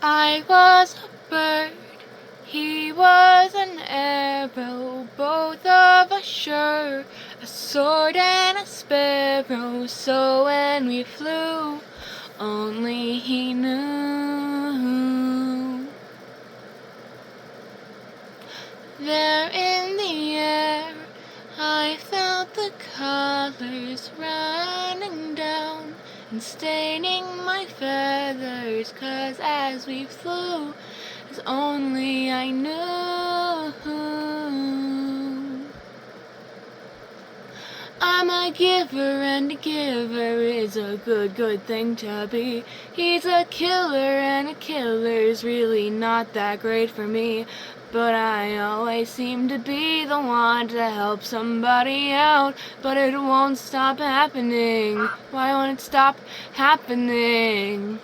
I was a bird, he was an arrow, both of us sure, a sword and a sparrow. So when we flew, only he knew. There in the air, I felt the colors running down and staining my feathers, 'cause as we flew, as only I knew. I'm a giver, and a giver is a good, good thing to be. He's a killer, and a killer's really not that great for me. But I always seem to be the one to help somebody out. But it won't stop happening. Why won't it stop happening?